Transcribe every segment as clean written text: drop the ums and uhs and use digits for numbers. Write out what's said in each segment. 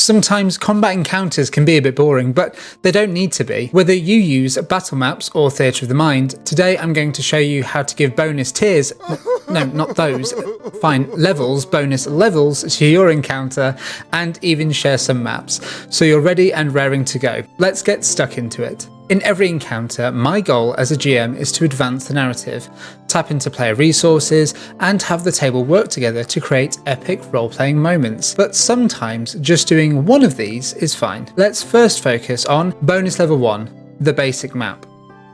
Sometimes combat encounters can be a bit boring, but they don't need to be. Whether you use battle maps or theatre of the mind, today I'm going to show you how to give bonus tiers, no, not those, fine, bonus levels to your encounter, and even share some maps, so you're ready and raring to go. Let's get stuck into it. In every encounter, my goal as a GM is to advance the narrative, tap into player resources, and have the table work together to create epic role-playing moments. But sometimes just doing one of these is fine. Let's first focus on bonus level 1, the basic map.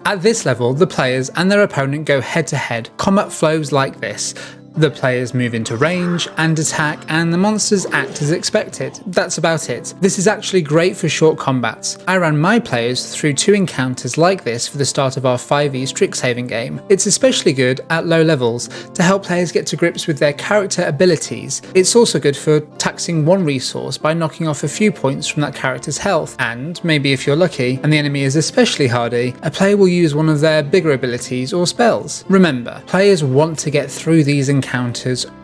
At this level, the players and their opponent go head-to-head. Combat flows like this. The players move into range and attack, and the monsters act as expected. That's about it. This is actually great for short combats. I ran my players through 2 encounters like this for the start of our 5e Strixhaven game. It's especially good at low levels to help players get to grips with their character abilities. It's also good for taxing one resource by knocking off a few points from that character's health, and maybe if you're lucky and the enemy is especially hardy, a player will use one of their bigger abilities or spells. Remember, players want to get through these encounters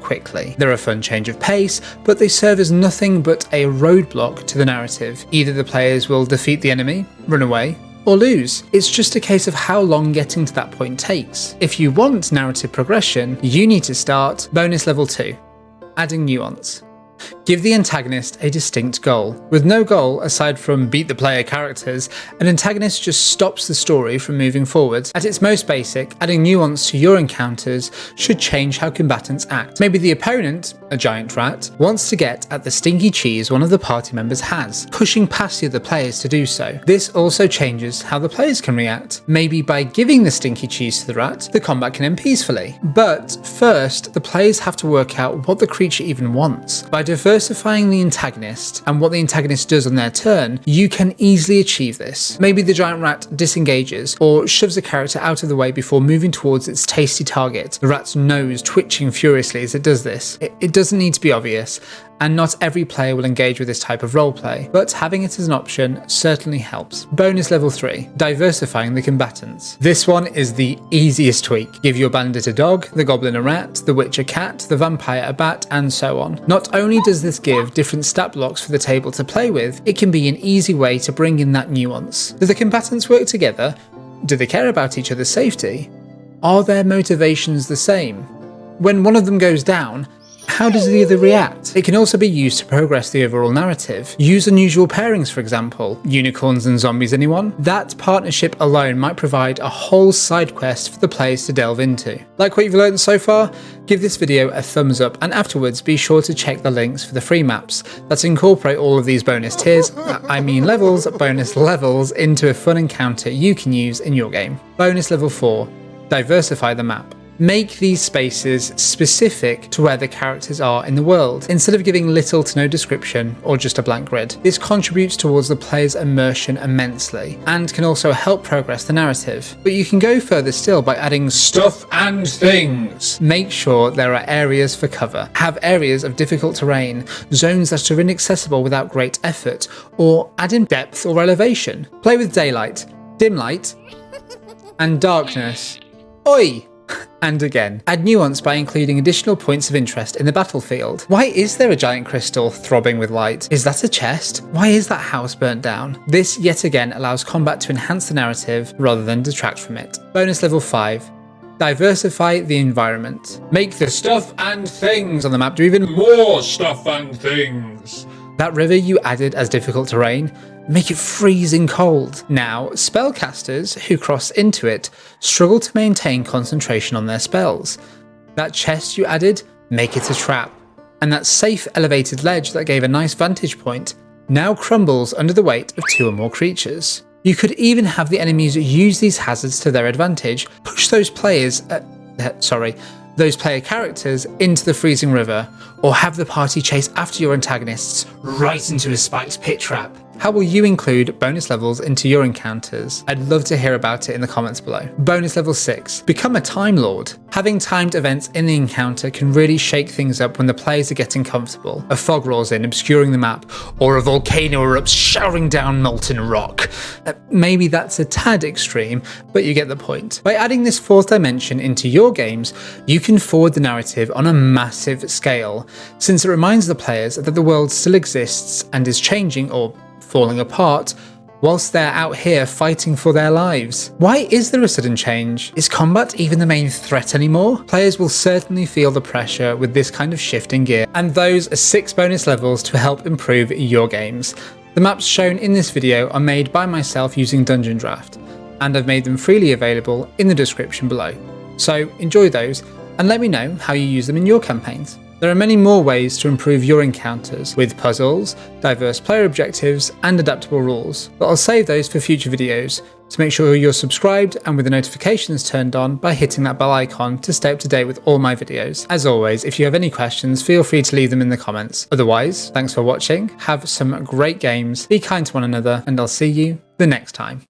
quickly. They're a fun change of pace, but they serve as nothing but a roadblock to the narrative. Either the players will defeat the enemy, run away, or lose. It's just a case of how long getting to that point takes. If you want narrative progression, you need to start bonus level 2, adding nuance. Give the antagonist a distinct goal. With no goal aside from beat the player characters, an antagonist just stops the story from moving forward. At its most basic, adding nuance to your encounters should change how combatants act. Maybe the opponent, a giant rat, wants to get at the stinky cheese one of the party members has, pushing past the other players to do so. This also changes how the players can react. Maybe by giving the stinky cheese to the rat, the combat can end peacefully. But first, the players have to work out what the creature even wants. By diversifying the antagonist and what the antagonist does on their turn, you can easily achieve this. Maybe the giant rat disengages or shoves a character out of the way before moving towards its tasty target, the rat's nose twitching furiously as it does this. It doesn't need to be obvious, and not every player will engage with this type of roleplay, but having it as an option certainly helps. Bonus level 3, diversifying the combatants. This one is the easiest tweak. Give your bandit a dog, the goblin a rat, the witch a cat, the vampire a bat, and so on. Not only does this give different stat blocks for the table to play with, it can be an easy way to bring in that nuance. Do the combatants work together? Do they care about each other's safety? Are their motivations the same? When one of them goes down, how does the other react? It can also be used to progress the overall narrative. Use unusual pairings, for example. Unicorns and zombies, anyone? That partnership alone might provide a whole side quest for the players to delve into. Like what you've learned so far? Give this video a thumbs up, and afterwards be sure to check the links for the free maps that incorporate all of these bonus tiers, bonus levels into a fun encounter you can use in your game. Bonus level 4, diversify the map. Make these spaces specific to where the characters are in the world, instead of giving little to no description or just a blank grid. This contributes towards the player's immersion immensely, and can also help progress the narrative. But you can go further still by adding stuff and things. Make sure there are areas for cover. Have areas of difficult terrain, zones that are inaccessible without great effort, or add in depth or elevation. Play with daylight, dim light, and darkness. Oi! And again, add nuance by including additional points of interest in the battlefield. Why is there a giant crystal throbbing with light? Is that a chest? Why is that house burnt down? This yet again allows combat to enhance the narrative rather than detract from it. Bonus level 5. Diversify the environment. Make the stuff and things on the map do even more stuff and things. That river you added as difficult terrain, make it freezing cold. Now, spellcasters who cross into it struggle to maintain concentration on their spells. That chest you added, make it a trap. And that safe elevated ledge that gave a nice vantage point now crumbles under the weight of 2 or more creatures. You could even have the enemies use these hazards to their advantage, push those player characters into the freezing river, or have the party chase after your antagonists right into a spiked pit trap. How will you include bonus levels into your encounters? I'd love to hear about it in the comments below. Bonus level 6. Become a Timelord. Having timed events in the encounter can really shake things up when the players are getting comfortable. A fog rolls in, obscuring the map, or a volcano erupts, showering down molten rock. Maybe that's a tad extreme, but you get the point. By adding this fourth dimension into your games, you can forward the narrative on a massive scale, since it reminds the players that the world still exists and is changing or falling apart, whilst they're out here fighting for their lives. Why is there a sudden change? Is combat even the main threat anymore? Players will certainly feel the pressure with this kind of shift in gear, and those are 6 bonus levels to help improve your games. The maps shown in this video are made by myself using Dungeondraft, and I've made them freely available in the description below. So enjoy those, and let me know how you use them in your campaigns. There are many more ways to improve your encounters, with puzzles, diverse player objectives, and adaptable rules, but I'll save those for future videos, so make sure you're subscribed and with the notifications turned on by hitting that bell icon to stay up to date with all my videos. As always, if you have any questions, feel free to leave them in the comments. Otherwise, thanks for watching, have some great games, be kind to one another, and I'll see you the next time.